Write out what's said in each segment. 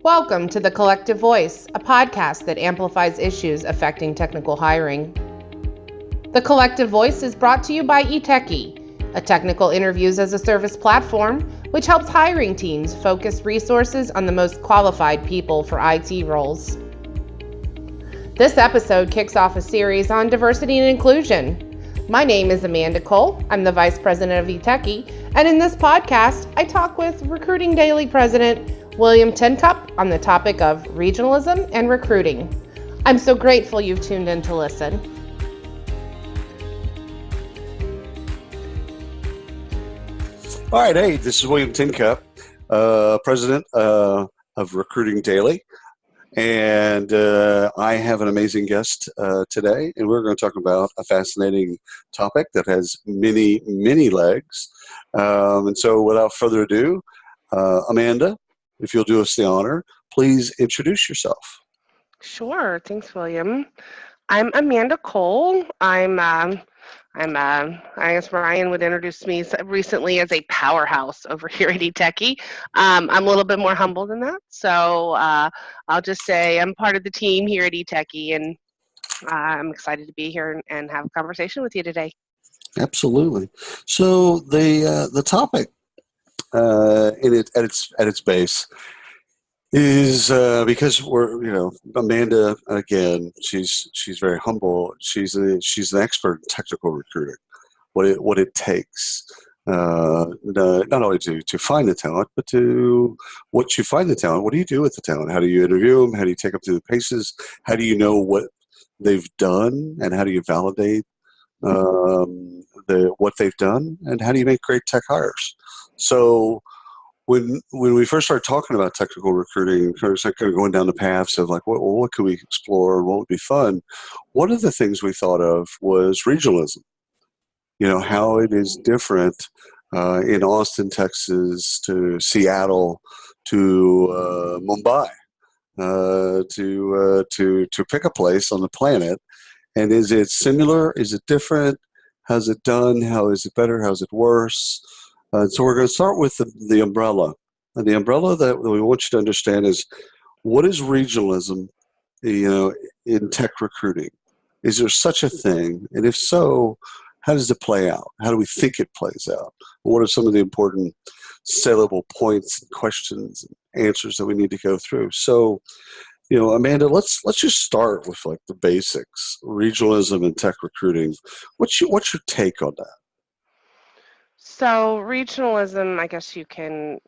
Welcome to The Collective Voice, a podcast that amplifies issues affecting technical hiring. The Collective Voice is brought to you by eTeki, a technical interviews as a service platform which helps hiring teams focus resources on the most qualified people for IT roles. This episode kicks off a series on diversity and inclusion. My name is Amanda Cole. I'm the Vice President of eTeki, and in this podcast, I talk with Recruiting Daily President William Tincup on the topic of regionalism and recruiting. I'm so grateful you've tuned in to listen. All right, hey, this is William Tincup, President of Recruiting Daily, and I have an amazing guest today, and we're going to talk about a fascinating topic that has many, many legs. And so without further ado, Amanda, if you'll do us the honor, please introduce yourself. Sure. Thanks, William. I'm Amanda Cole. I guess Ryan would introduce me recently as a powerhouse over here at eTeki. I'm a little bit more humble than that. So I'll just say I'm part of the team here at eTeki, and I'm excited to be here and have a conversation with you today. Absolutely. So the topic at its base is because we're Amanda, again, she's very humble. She's an expert in technical recruiting, what it takes not only to find the talent, but to once you find the talent, what do you do with the talent? How do you interview them? How do you take them through the paces? How do you know what they've done, and how do you validate what they've done, and how do you make great tech hires? So when we first started talking about technical recruiting, kind of going down the paths of like, what could we explore, what would be fun, one of the things we thought of was regionalism. How it is different in Austin, Texas, to Seattle, to Mumbai, to pick a place on the planet. And is it similar? Is it different? How's it done? How is it better? How's it worse? So we're going to start with the umbrella. And the umbrella that we want you to understand is, what is regionalism, in tech recruiting? Is there such a thing? And if so, how does it play out? How do we think it plays out? What are some of the important saleable points and questions and answers that we need to go through? So, Amanda, let's just start with like the basics. Regionalism and tech recruiting. What's your take on that? So regionalism, I guess you could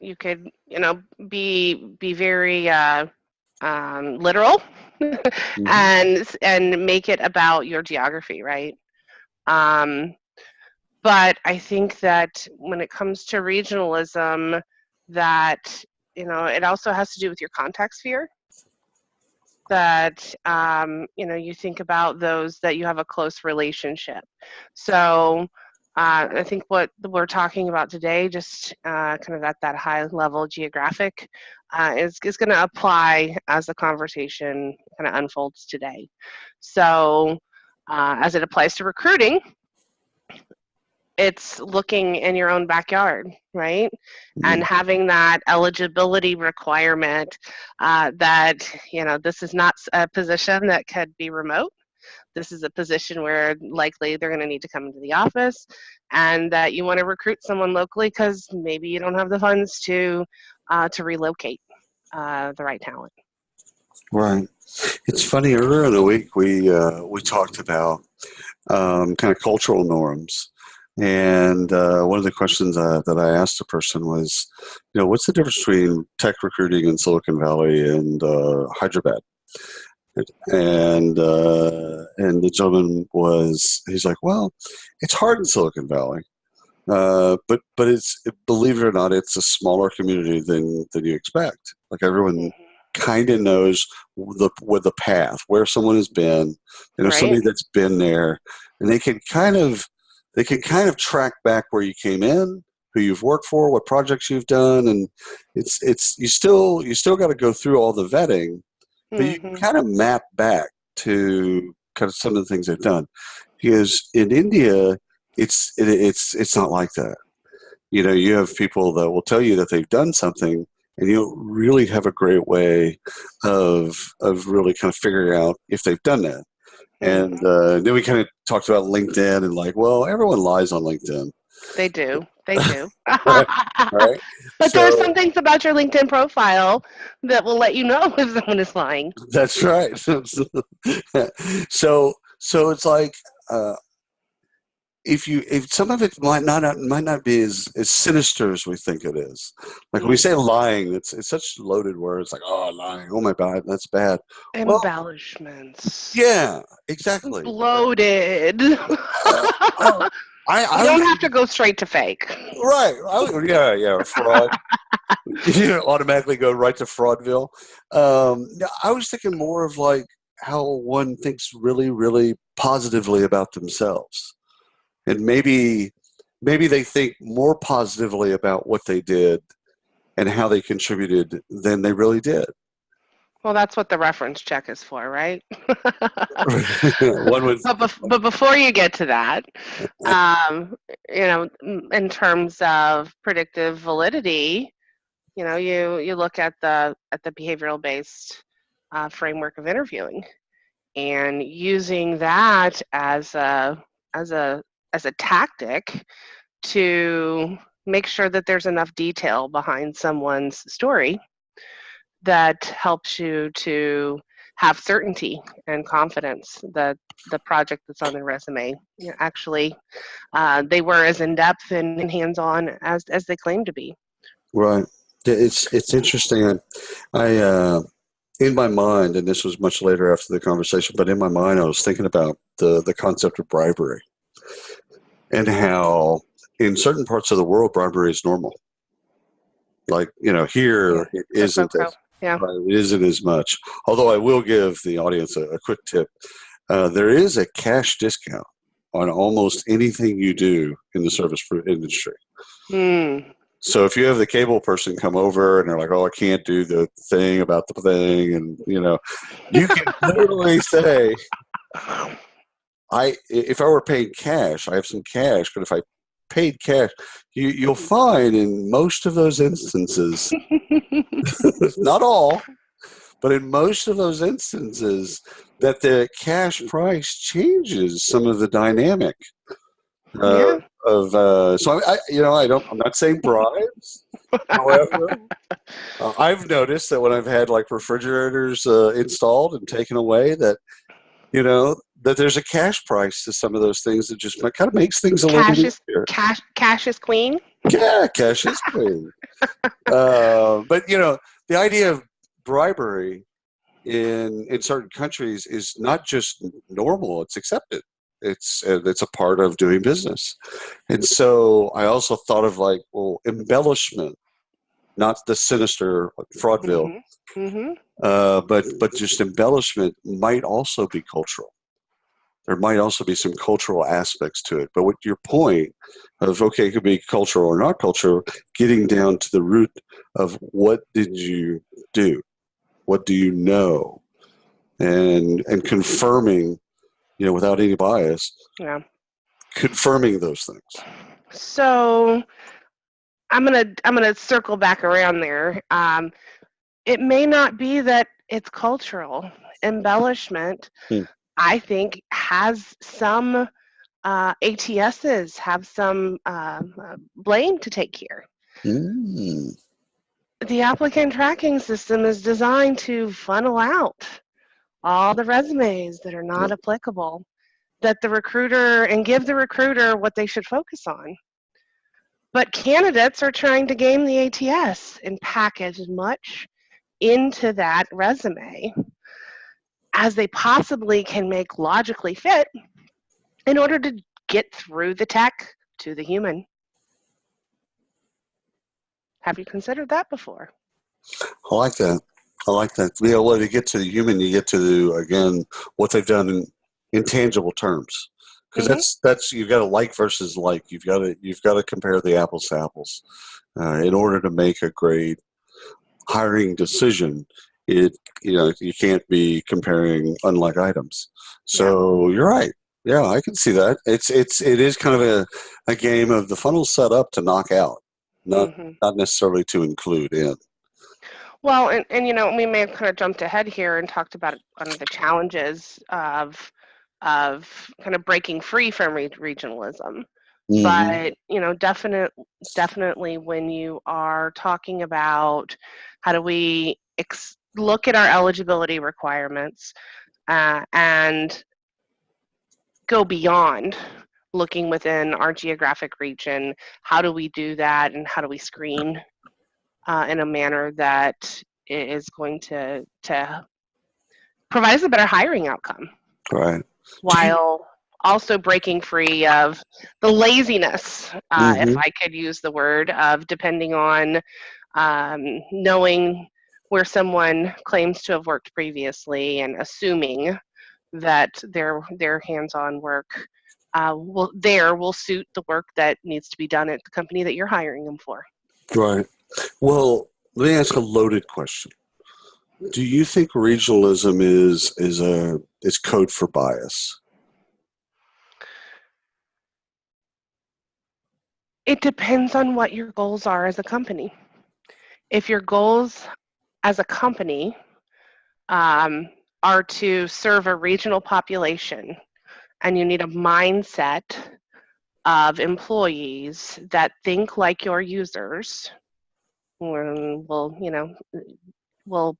be very literal Mm-hmm. and make it about your geography, right? But I think that when it comes to regionalism, that it also has to do with your contact sphere. That you think about those that you have a close relationship. So I think what we're talking about today, just kind of at that high level geographic, is going to apply as the conversation kind of unfolds today. So as it applies to recruiting, it's looking in your own backyard, right? Mm-hmm. And having that eligibility requirement that, this is not a position that could be remote. This is a position where likely they're going to need to come into the office, and that you want to recruit someone locally because maybe you don't have the funds to relocate the right talent. Right. It's funny. Earlier in the week, we talked about kind of cultural norms, and one of the questions that I asked the person was, what's the difference between tech recruiting in Silicon Valley and Hyderabad? And the gentleman he's like, well, it's hard in Silicon Valley, but believe it or not, it's a smaller community than you expect. Like everyone kind of knows the path where someone has been, Right. Somebody that's been there, and they can kind of track back where you came in, who you've worked for, what projects you've done, and it's you still got to go through all the vetting. But you can kind of map back to kind of some of the things they've done. Because in India, it's not like that. You have people that will tell you that they've done something, and you don't really have a great way of really kind of figuring out if they've done that. And then we kind of talked about LinkedIn and like, well, everyone lies on LinkedIn. They do. Right? Right? But there are some So things about your LinkedIn profile that will let you know if someone is lying. that's right. So it's like, if some of it might not be as sinister as we think it is. Like when we say lying, it's such loaded words. Like, oh, lying, oh my God, that's bad. Well, Embellishments. yeah, exactly. Bloated. Oh, You I don't was have to go straight to fake. right. Yeah, fraud. You automatically go right to Fraudville. No, I was thinking more of like how one thinks really, really positively about themselves, and maybe they think more positively about what they did and how they contributed than they really did. Well, that's what the reference check is for, right? One was, But before you get to that, um, in terms of predictive validity, you look at the behavioral based framework of interviewing, and using that as a as a tactic to make sure that there's enough detail behind someone's story that helps you to have certainty and confidence that the project that's on their resume, actually they were as in depth and hands-on as they claim to be. right. It's interesting. I in my mind, and this was much later after the conversation, but in my mind, I was thinking about the concept of bribery and how in certain parts of the world bribery is normal. Like, Yeah, here it quid pro isn't quo. as Yeah. right, it isn't as much. Although I will give the audience a quick tip. There is a cash discount on almost anything you do in the service industry. So if you have the cable person come over and they're like, "Oh, I can't do the thing about the thing," and you can literally say, if I were paying cash, I have some cash, but if I paid cash, you'll find in most of those instances, not all, but in most of those instances, that the cash price changes some of the dynamic Yeah. so I'm not saying bribes. However, I've noticed that when I've had like refrigerators installed and taken away, that that there's a cash price to some of those things that just kind of makes things a little Cash bit is easier. cash is queen. Yeah, cash is queen. But the idea of bribery in certain countries is not just normal; it's accepted. It's a part of doing business. And so I also thought of like, well, embellishment, not the sinister fraudville, but just embellishment might also be cultural. There might also be some cultural aspects to it. But what your point of, okay, it could be cultural or not cultural, getting down to the root of what did you do? What do you know? And confirming, without any bias, Yeah. confirming those things. So I'm gonna circle back around there. It may not be that it's cultural. Embellishment, Hmm. I think, has some ATSs have some blame to take here. Mm. The applicant tracking system is designed to funnel out all the resumes that are not applicable, that the recruiter, and give the recruiter what they should focus on. But candidates are trying to game the ATS and package as much into that resume as they possibly can make logically fit in order to get through the tech to the human. Have you considered that before? I like that. I like that. Yeah, well, to get to the human, you get to again what they've done in tangible terms, because that's you've got to like versus like. You've got to compare the apples to apples in order to make a great hiring decision. You can't be comparing unlike items. So you're right. Yeah, I can see that. It is kind of a game of the funnel set up to knock out, not necessarily to include in. Well, and we may have kind of jumped ahead here and talked about one of the challenges of kind of breaking free from regionalism. Hmm. But definitely when you are talking about how do we look at our eligibility requirements and go beyond looking within our geographic region, how do we do that, and how do we screen in a manner that is going to provide us a better hiring outcome, Right. Do you? while also breaking free of the laziness, if Hmm. I could use the word, of depending on knowing where someone claims to have worked previously and assuming that their hands-on work will suit the work that needs to be done at the company that you're hiring them for. Right. Well, let me ask a loaded question. Do you think regionalism is code for bias? It depends on what your goals are as a company. If your goals as a company are to serve a regional population and you need a mindset of employees that think like your users, we'll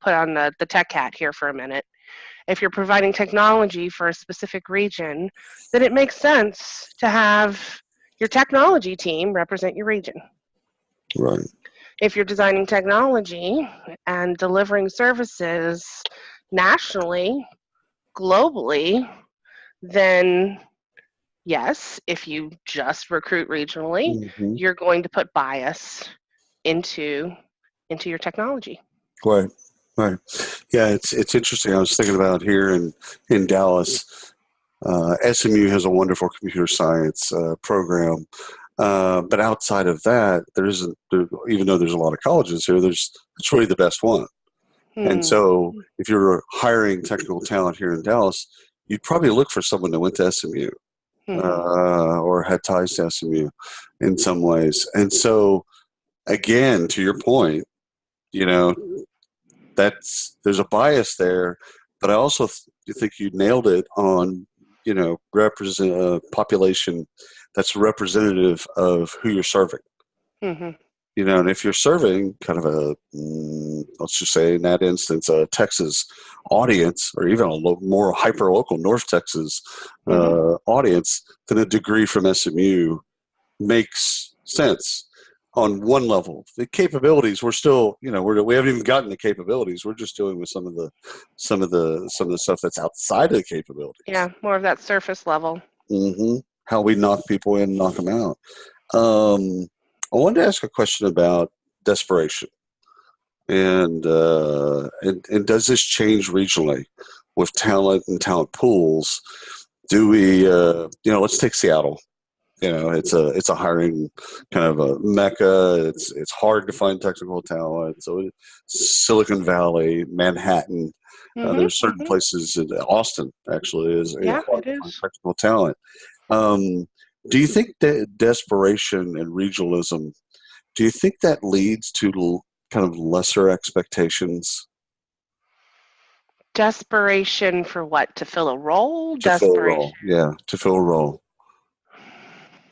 put on the tech hat here for a minute. If you're providing technology for a specific region, then it makes sense to have your technology team represent your region. Right. If you're designing technology and delivering services nationally, globally, then yes, if you just recruit regionally, Hmm. you're going to put bias into your technology. Right. Right. Yeah, it's interesting. I was thinking about here in Dallas. SMU has a wonderful computer science program, but outside of that, there isn't. Even though there's a lot of colleges here, it's really the best one. And Hmm. so, if you're hiring technical talent here in Dallas, you'd probably look for someone that went to SMU Hmm. or had ties to SMU in some ways. And so, again, to your point, you know, there's a bias there, but I also think you nailed it on, represent a population that's representative of who you're serving. Hmm. And if you're serving kind of let's just say in that instance, a Texas audience, or even a more hyper local North Texas Hmm. audience, then a degree from SMU makes sense on one level. The capabilities, we're still, we haven't even gotten the capabilities. We're just dealing with some of the stuff that's outside of the capabilities. Yeah, more of that surface level. Hmm. How we knock people in, knock them out. Um, I wanted to ask a question about desperation, and does this change regionally with talent and talent pools? Do we, let's take Seattle. It's a hiring kind of a mecca. It's hard to find technical talent. So Silicon Valley, Manhattan. Hmm. There's certain Hmm. places in Austin actually is Yeah, hard it to find is. technical talent. Um, do you think that desperation and regionalism? Do you think that leads to kind of lesser expectations Desperation for what? To fill a role? to fill a Desperation. role? Yeah, to fill a role.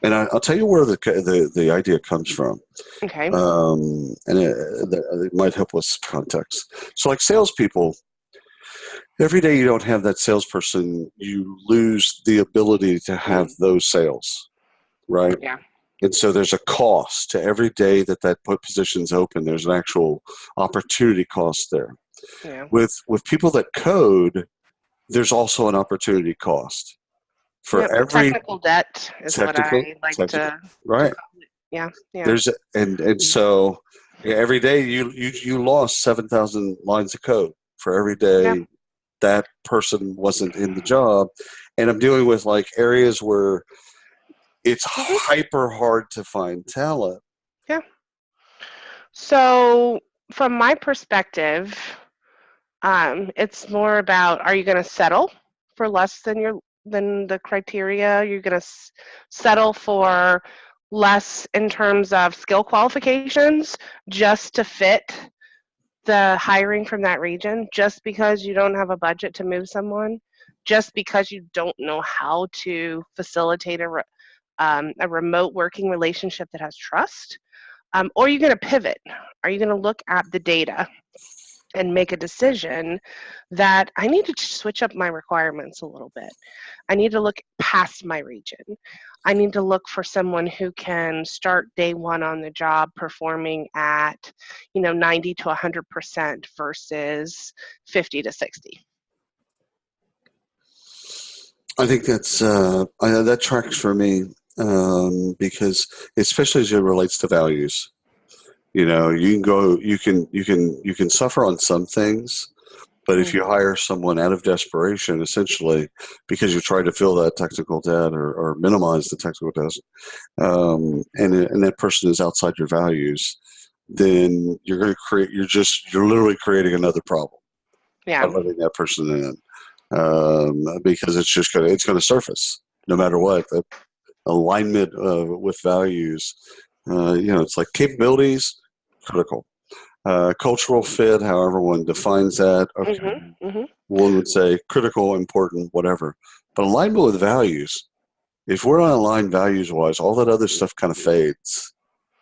And I'll tell you where the idea comes from. Okay. And it might help with context. So, like salespeople, every day you don't have that salesperson, you lose the ability to have those sales, right? Yeah. And so there's a cost to every day that position's open. There's an actual opportunity cost there. Yeah. With people that code, there's also an opportunity cost for Yep. every Technical debt is what technical I like technical to right. call it. Yeah. Yeah. There's and so yeah, every day you lost 7,000 lines of code for every Yeah. day that person wasn't in the job. And I'm dealing with like areas where it's Hmm. hyper hard to find talent. Yeah. So, from my perspective, it's more about, are you going to settle for less than the criteria? You're going to settle for less in terms of skill qualifications just to fit the hiring from that region just because you don't have a budget to move someone, just because you don't know how to facilitate a remote working relationship that has trust? Or are you going to pivot? Are you going to look at the data and make a decision that I need to switch up my requirements a little bit? I need to look past my region. I need to look for someone who can start day one on the job performing at, 90 to 100% versus 50 to 60. I think that tracks for me, because especially as it relates to values. You can suffer on some things, but if you hire someone out of desperation, essentially because you're trying to fill that technical debt or minimize the technical debt, and that person is outside your values, then you're going to you're literally creating another problem by letting that person in, because it's going to surface no matter what. The alignment with values, it's like capabilities, critical. Cultural fit, however one defines that, okay. One would say critical, important, whatever. But alignment with values, if we're not aligned values-wise, all that other stuff kind of fades.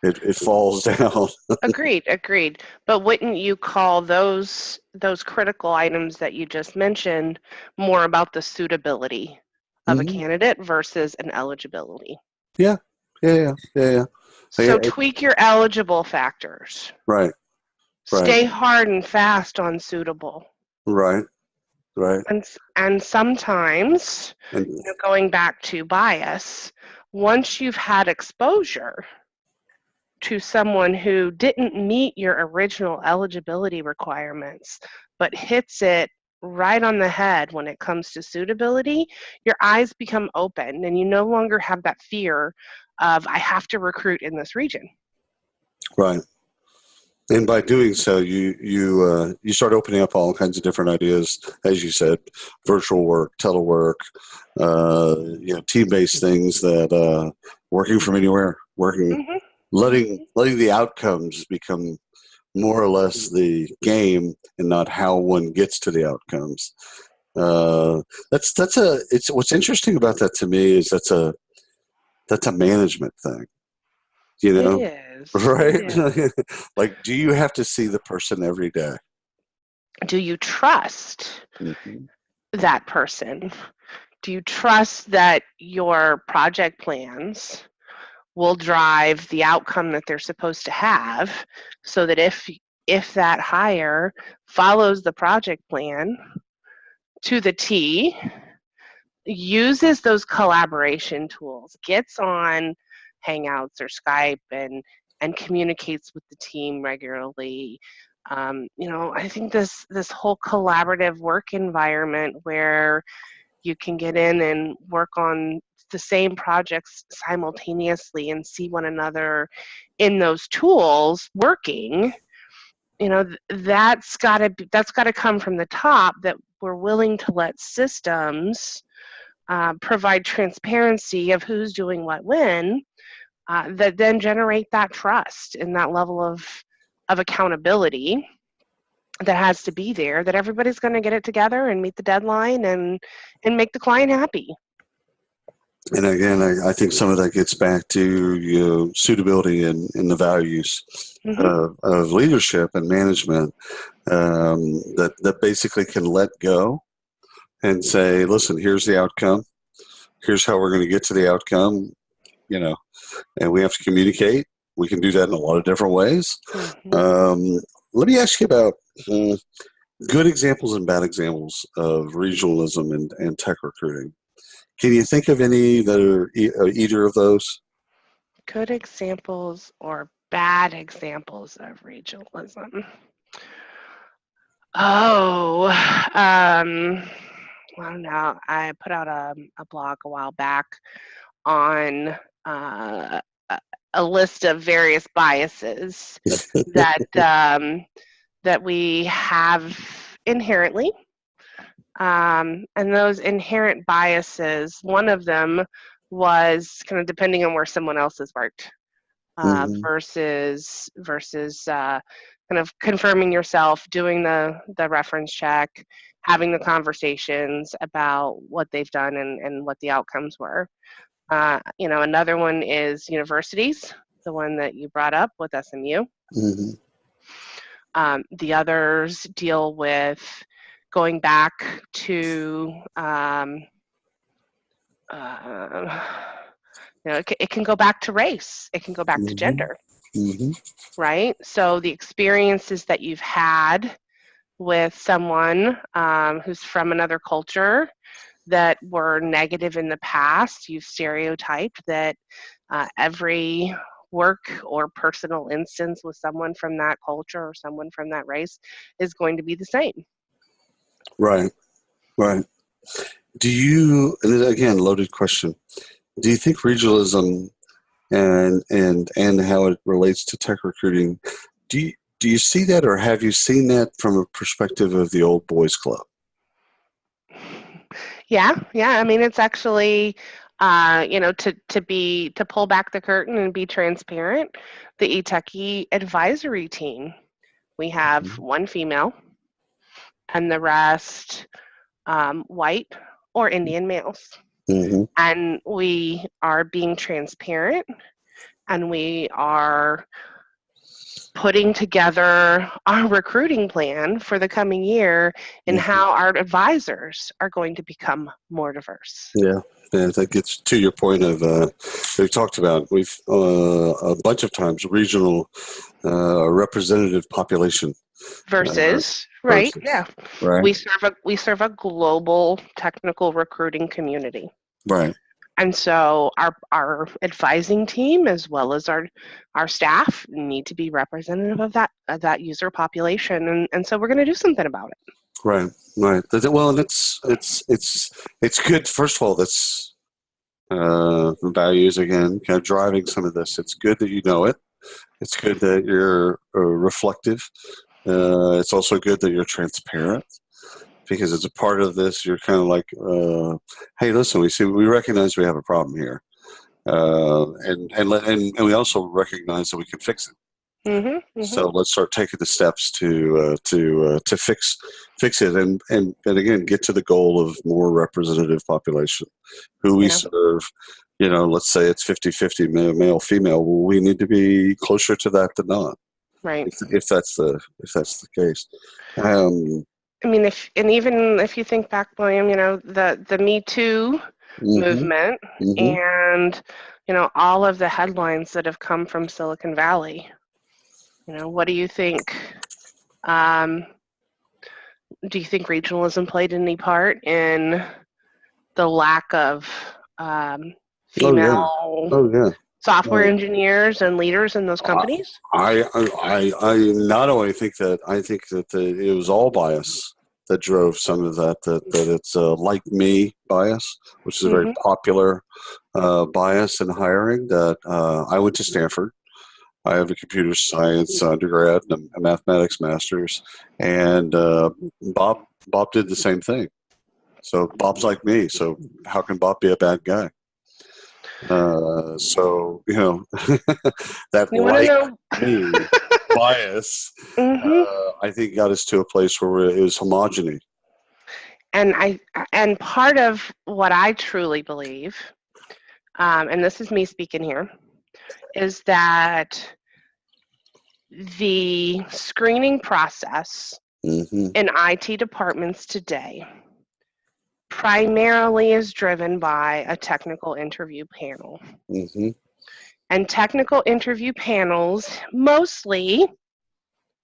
It falls down. Agreed. But wouldn't you call those critical items that you just mentioned more about the suitability of a candidate versus an eligibility? Yeah. So tweak your eligible factors. Right. Stay hard and fast on suitable. Right. And sometimes, going back to bias, once you've had exposure to someone who didn't meet your original eligibility requirements, but hits it right on the head when it comes to suitability, your eyes become open and you no longer have that fear of, I have to recruit in this region. Right. And by doing so, you start opening up all kinds of different ideas, as you said, virtual work, telework, team-based things that working from anywhere, letting the outcomes become more or less the game and not how one gets to the outcomes. What's interesting about that to me is that's a management thing. It is. Right? It is. Like, do you have to see the person every day? Do you trust that person? Do you trust that your project plans will drive the outcome that they're supposed to have, so that if that hire follows the project plan to the T, uses those collaboration tools, gets on Hangouts or Skype and communicates with the team regularly? I think this whole collaborative work environment where you can get in and work on the same projects simultaneously and see one another in those tools working, that's got to come from the top, that we're willing to let systems provide transparency of who's doing what when, that then generate that trust and that level of accountability that has to be there, that everybody's going to get it together and meet the deadline and make the client happy. And again, I think some of that gets back to suitability and the values of leadership and management, that basically can let go and say, listen, here's the outcome. Here's how we're going to get to the outcome, and we have to communicate. We can do that in a lot of different ways. Let me ask you about good examples and bad examples of regionalism and tech recruiting. Can you think of any that are either of those? Good examples or bad examples of regionalism? Well, no, I put out a blog a while back on a list of various biases that we have inherently. And those inherent biases, one of them was kind of depending on where someone else has worked, versus kind of confirming yourself, doing the reference check, having the conversations about what they've done and what the outcomes were. Another one is universities, the one that you brought up with SMU. Mm-hmm. The others deal with going back to, it can go back to race. It can go back to gender, right? So the experiences that you've had with someone who's from another culture that were negative in the past, you've stereotyped that every work or personal instance with someone from that culture or someone from that race is going to be the same. Right. Do you, and again, loaded question, do you think regionalism and how it relates to tech recruiting, do you see that, or have you seen that from a perspective of the old boys club? Yeah. I mean, it's actually, to pull back the curtain and be transparent, the eTeki advisory team, we have one female and the rest white or Indian males. And we are being transparent, and we are putting together our recruiting plan for the coming year and how our advisors are going to become more diverse. Yeah, that gets to your point of we've talked about a bunch of times regional representative population versus right. We serve a global technical recruiting community. Right. And so our advising team, as well as our staff, need to be representative of that user population, and so we're going to do something about it. Right. Well, it's good. First of all, that's values again, kind of driving some of this. It's good that you know it. It's good that you're reflective. It's also good that you're transparent, because it's a part of this. You're kind of like, hey, listen, we recognize we have a problem here, and we also recognize that we can fix it. So let's start taking the steps to fix it, and again get to the goal of more representative population, who we serve. Let's say it's 50-50 male female. Well, we need to be closer to that than not. Right. If that's the case. I mean, even if you think back, William, the Me Too movement, and all of the headlines that have come from Silicon Valley. What do you think? Do you think regionalism played any part in the lack of female software engineers and leaders in those companies? I not only think that, I think that it was all bias that drove some of that it's like me bias, which is a very popular bias in hiring. That I went to Stanford. I have a computer science undergrad and a mathematics master's, and Bob did the same thing. So Bob's like me. So how can Bob be a bad guy? So that like me bias, I think got us to a place where it was homogeny. And part of what I truly believe, and this is me speaking here, is that the screening process in IT departments today primarily is driven by a technical interview panel. And technical interview panels mostly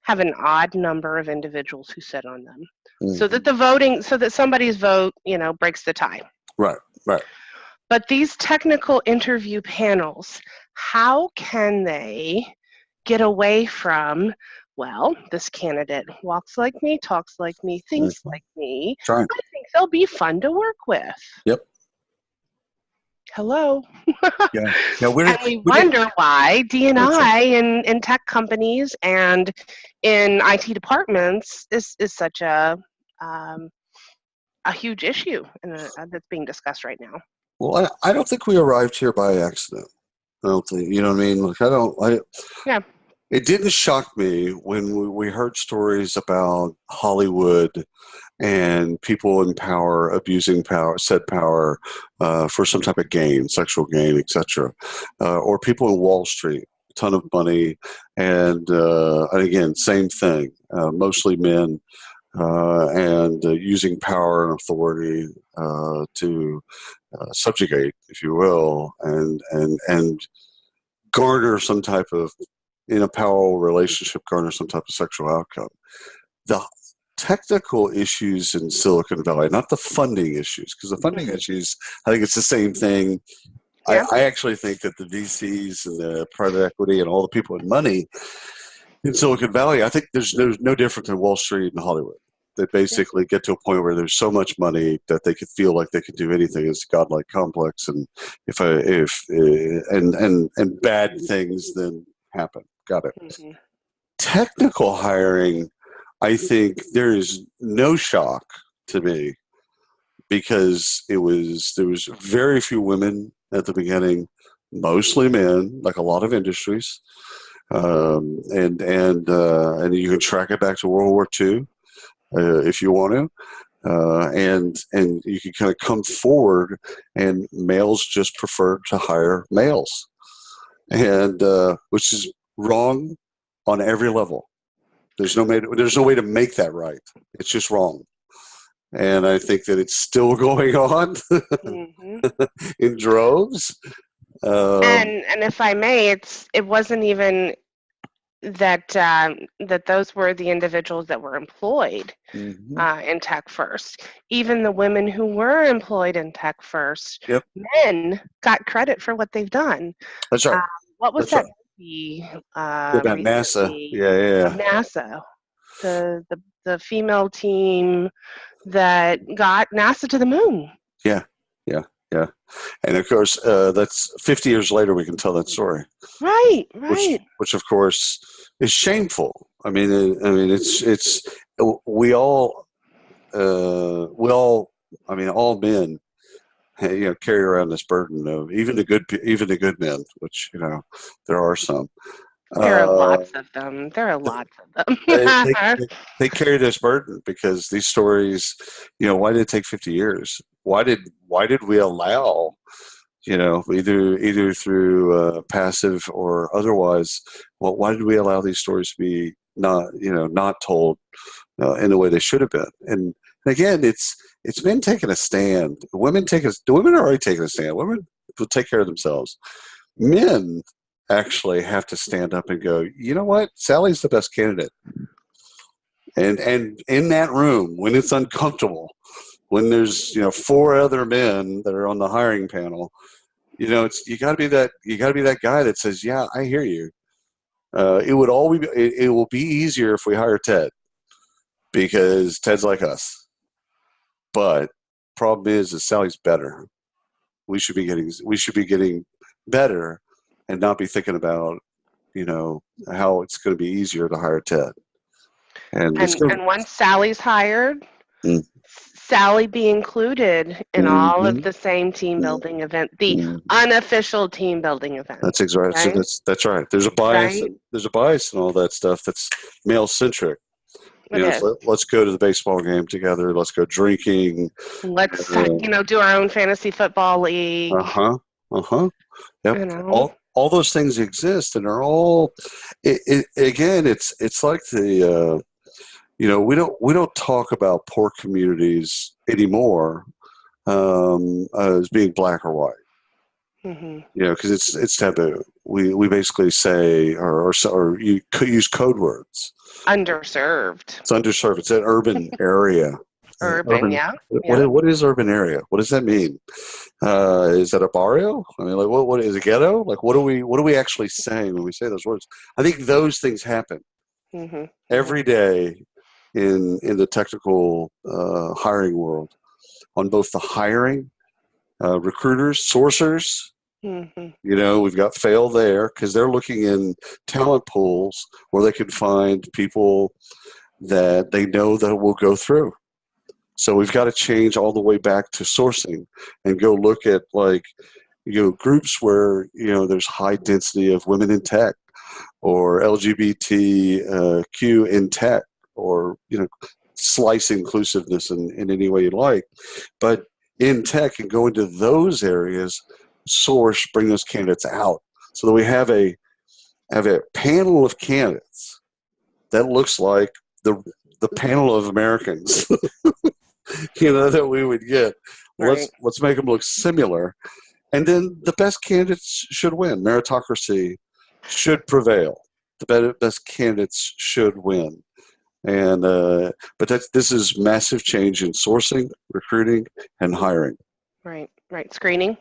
have an odd number of individuals who sit on them, so that somebody's vote, breaks the tie. Right. But these technical interview panels, how can they get away from, well, this candidate walks like me, talks like me, thinks like me. I think they'll be fun to work with. Yep. Hello. Yeah. And we wonder why D&I in tech companies and in IT departments is such a huge issue that's being discussed right now. Well, I don't think we arrived here by accident. I don't think, you know what I mean? Like, It didn't shock me when we heard stories about Hollywood and people in power abusing power, said power for some type of gain, sexual gain, etc., or people in Wall Street, a ton of money, and again, same thing, mostly men, and using power and authority to subjugate, if you will, and garner some type of, in a power relationship, garner some type of sexual outcome. The technical issues in Silicon Valley, not the funding issues, because the funding issues, I think it's the same thing. Yeah. I actually think that the VCs and the private equity and all the people with money in Silicon Valley, I think there's no different than Wall Street and Hollywood. They basically get to a point where there's so much money that they could feel like they could do anything. It's a godlike complex, and and bad things then happen. Got it. Mm-hmm. Technical hiring, I think there is no shock to me because there was very few women at the beginning, mostly men, like a lot of industries, and you can track it back to World War II if you want to. And you can kind of come forward, and males just prefer to hire males, and which is wrong on every level. There's no way to make that right. It's just wrong, and I think that it's still going on in droves. And if I may, it wasn't even that those were the individuals that were employed in Tech First. Even the women who were employed in Tech First, men got credit for what they've done. That's right. What was That's that movie? movie? About NASA. Yeah. NASA. The female team that got NASA to the moon. Yeah. And of course, that's 50 years later we can tell that story. Right. Which of course is shameful. I mean, it's all men, carry around this burden of even the good men, which there are some. There are lots of them. They carry this burden because these stories, why did it take 50 years? Why did we allow, either through passive or otherwise, why did we allow these stories to be not told in the way they should have been? And again, it's men taking a stand. The women are already taking a stand. Women will take care of themselves. Men actually have to stand up and go, you know what? Sally's the best candidate. And in that room, when it's uncomfortable, when there's 4 other men that are on the hiring panel, you got to be that guy that says, yeah, I hear you. It will be easier if we hire Ted because Ted's like us. But problem is Sally's better. We should be getting better and not be thinking about how it's going to be easier to hire Ted. And once Sally's hired, Sally be included in all of the same team building event, the unofficial team building event. That's exactly right. So that's right. There's a bias. Right? There's a bias in all that stuff that's male centric. Let's go to the baseball game together. Let's go drinking. Let's do our own fantasy football league. Yep. All those things exist, and are all. Again, it's like the. We don't talk about poor communities anymore as being black or white. Because it's taboo. We basically say or you could use code words. Underserved. It's underserved. It's an urban area. Urban, yeah. What is urban area? What does that mean? Is that a barrio? I mean, like what is a ghetto? Like what are we actually saying when we say those words? I think those things happen every day in the technical hiring world, on both the hiring, recruiters, sourcers. We've got fail there because they're looking in talent pools where they can find people that they know that will go through. So we've got to change all the way back to sourcing and go look at groups where there's high density of women in tech, or LGBTQ in tech, or slice inclusiveness in any way you like. But in tech, and go into those areas, source, bring those candidates out, so that we have a panel of candidates that looks like the panel of Americans, that we would get. Right. Let's make them look similar, and then the best candidates should win. Meritocracy should prevail. The best candidates should win. And but this is massive change in sourcing, recruiting, and hiring. Right. Screening.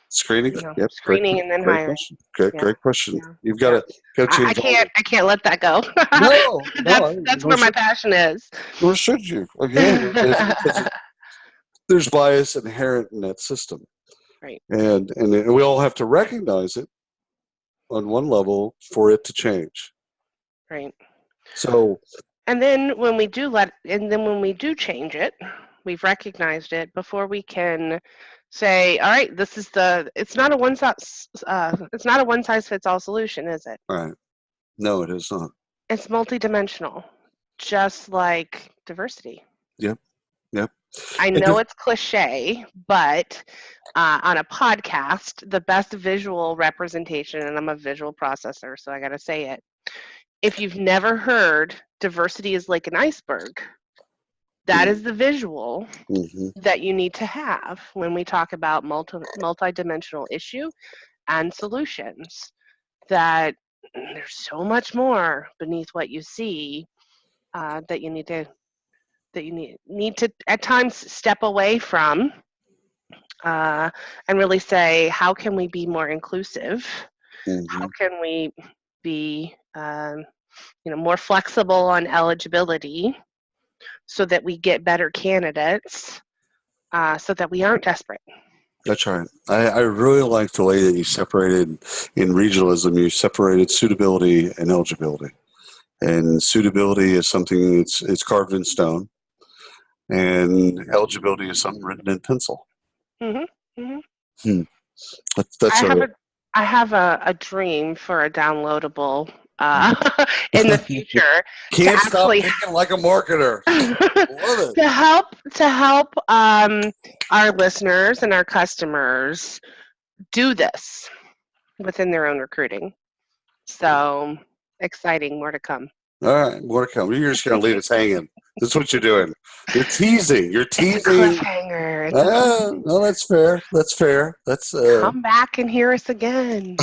Screening. Yep. Screening and then hiring. Question. Great question. Yeah. You've got to change. I can't let that go. No, that's where my passion is. Nor should you. Again, there's bias inherent in that system. Right. And we all have to recognize it on one level for it to change. Right. So. And then when we do change it, we've recognized it before we can say, all right, it's not a one size fits all solution, is it? Right. No, it is not. It's multidimensional, just like diversity. Yep. I know it's cliche, but on a podcast, the best visual representation, and I'm a visual processor, so I got to say it. If you've never heard diversity is like an iceberg, that is the visual that you need to have when we talk about multidimensional issue and solutions. That there's so much more beneath what you see that you need to at times step away from and really say, how can we be more inclusive? How can we be more flexible on eligibility so that we get better candidates so that we aren't desperate? That's right. I really like the way that you separated in regionalism. You separated suitability and eligibility. And suitability is something it's carved in stone, and eligibility is something written in pencil. I have a dream for a downloadable in the future. Can't stop thinking like a marketer. Love it. to help our listeners and our customers do this within their own recruiting. So exciting, more to come. All right, more to come. You're just going to leave us hanging. That's what you're doing. You're teasing. It's a cliffhanger. No, that's fair. That's come back and hear us again.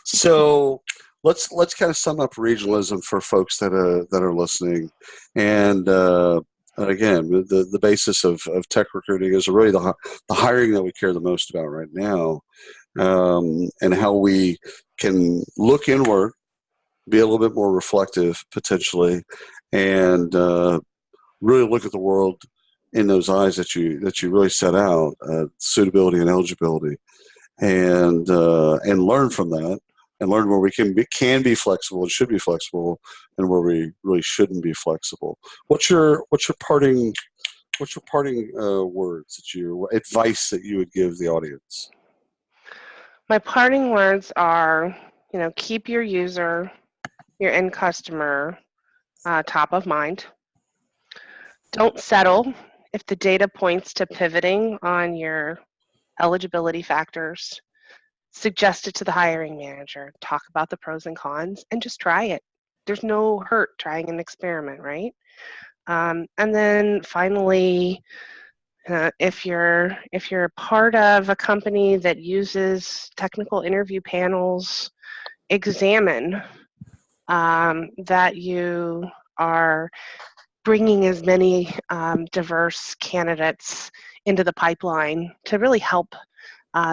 So let's kind of sum up regionalism for folks that are listening. And again, the basis of tech recruiting is really the hiring that we care the most about right now, and how we can look inward, be a little bit more reflective potentially, and really look at the world in those eyes that you really set out, suitability and eligibility, and learn from that, and learn where we can be flexible and should be flexible, and where we really shouldn't be flexible. What's your parting words, advice that you would give the audience? My parting words are, keep your user, your end customer, top of mind. Don't settle if the data points to pivoting on your eligibility factors. Suggest it to the hiring manager. Talk about the pros and cons, and just try it. There's no hurt trying an experiment, right? And then finally, if you're part of a company that uses technical interview panels, examine that you are bringing as many diverse candidates into the pipeline to really help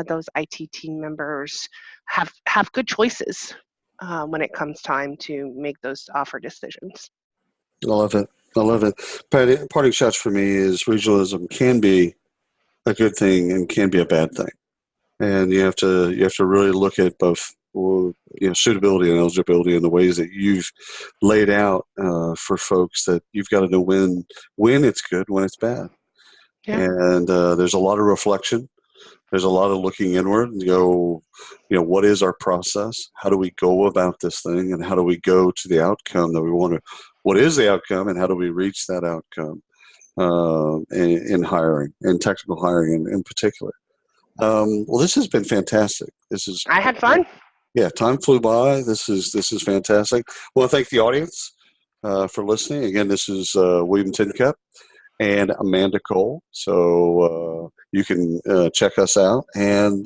those IT team members have good choices when it comes time to make those offer decisions. I love it. Parting shots for me is regionalism can be a good thing and can be a bad thing, and you have to really look at both suitability and eligibility in the ways that you've laid out for folks. That you've got to know when it's good, when it's bad. Yeah. And there's a lot of reflection. There's a lot of looking inward and go, what is our process? How do we go about this thing? And how do we go to the outcome that we want to, what is the outcome and how do we reach that outcome in hiring, in technical hiring in particular? Well, this has been fantastic. I had fun. Yeah, time flew by. This is fantastic. Well, thank the audience for listening. Again, this is William Tincup and Amanda Cole. So you can check us out. And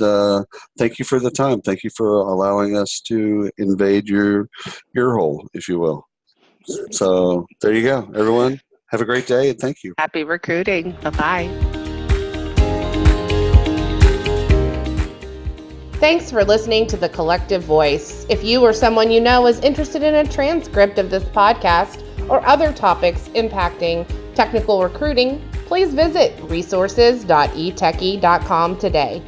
thank you for the time. Thank you for allowing us to invade your ear hole, if you will. So there you go, everyone. Have a great day, and thank you. Happy recruiting. Bye-bye. Thanks for listening to The Collective Voice. If you or someone you know is interested in a transcript of this podcast or other topics impacting technical recruiting, please visit resources.eteki.com today.